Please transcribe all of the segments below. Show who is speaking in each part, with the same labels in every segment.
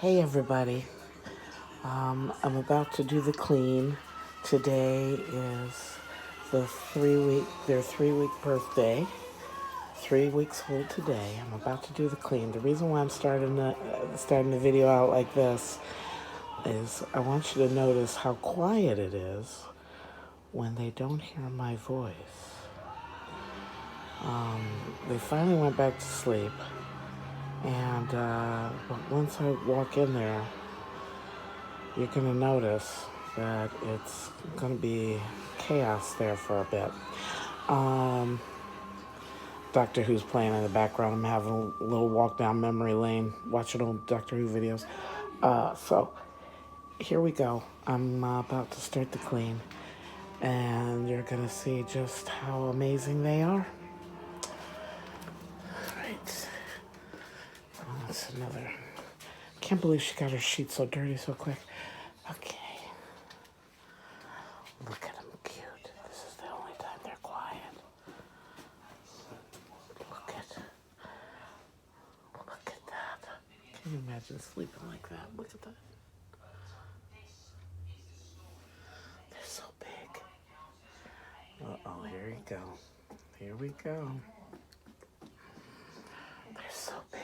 Speaker 1: Hey everybody, I'm about to do the clean. Today is their 3-week birthday. 3 weeks old today. I'm about to do the clean. The reason why I'm starting the video out like this is I want you to notice how quiet it is when they don't hear my voice. They finally went back to sleep, and once I walk in there, you're going to notice that it's going to be chaos there for a bit. Doctor Who's playing in the background. I'm having a little walk down memory lane, watching old Doctor Who videos. So here we go. I'm about to start the clean, and you're going to see just how amazing they are. Right. Oh, that's another. Can't believe she got her sheet so dirty so quick. Okay. Look at them, cute. This is the only time they're quiet. Look at that. Can you imagine sleeping like that? Look at that. They're so big. Uh-oh, here we go. Here we go. They're so big.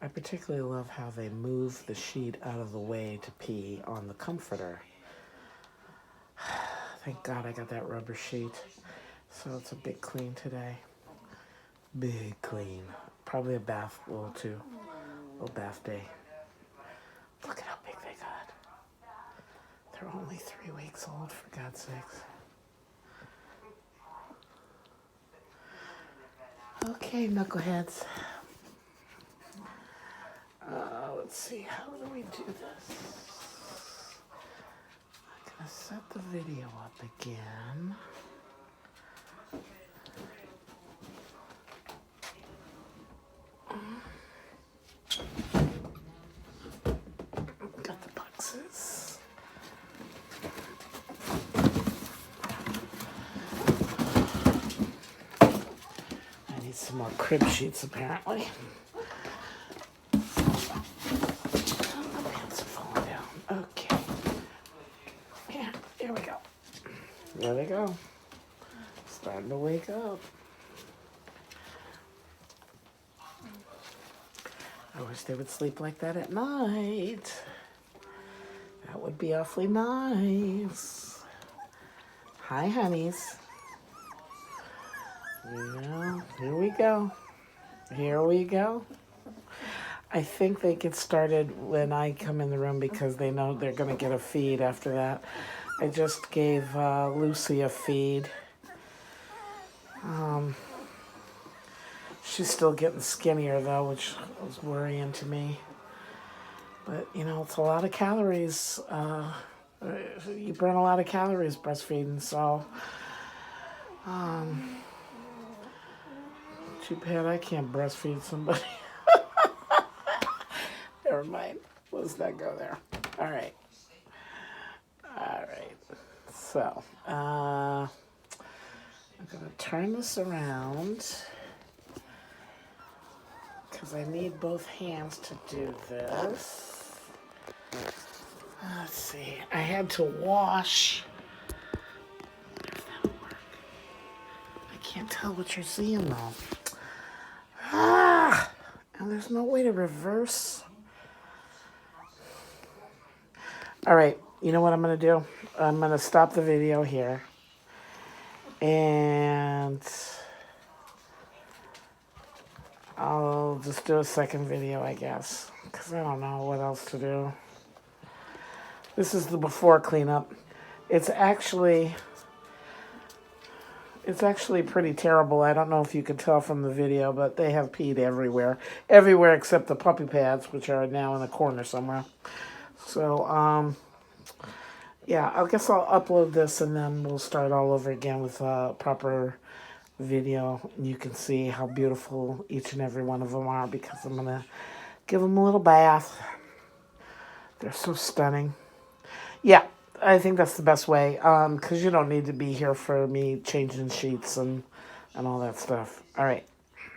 Speaker 1: I particularly love how they move the sheet out of the way to pee on the comforter. Thank God I got that rubber sheet. So it's a big clean today. Big clean. Probably a bath, little bath day. Look at how big they got. They're only 3 weeks old, for God's sakes. Okay, knuckleheads. Let's see, how do we do this? I'm gonna set the video up again. Got the boxes. I need some more crib sheets, apparently. Okay. Yeah, here we go. There they go. Starting to wake up. I wish they would sleep like that at night. That would be awfully nice. Hi, honeys. Here we go. Here we go. I think they get started when I come in the room because they know they're going to get a feed after that. I just gave Lucy a feed. She's still getting skinnier, though, which was worrying to me. But, it's a lot of calories. You burn a lot of calories breastfeeding, so... too bad I can't breastfeed somebody. Never mind. Let's not go there. All right. So, I'm going to turn this around because I need both hands to do this. Let's see. I had to wash. That'll work. I can't tell what you're seeing, though. And there's no way to reverse. All right, you know what I'm going to do? I'm going to stop the video here. And I'll just do a second video, I guess. Because I don't know what else to do. This is the before cleanup. It's actually pretty terrible. I don't know if you can tell from the video, but they have peed everywhere. Everywhere except the puppy pads, which are now in a corner somewhere. So, yeah, I guess I'll upload this and then we'll start all over again with a proper video. You can see how beautiful each and every one of them are because I'm going to give them a little bath. They're so stunning. Yeah, I think that's the best way because you don't need to be here for me changing sheets and all that stuff. All right.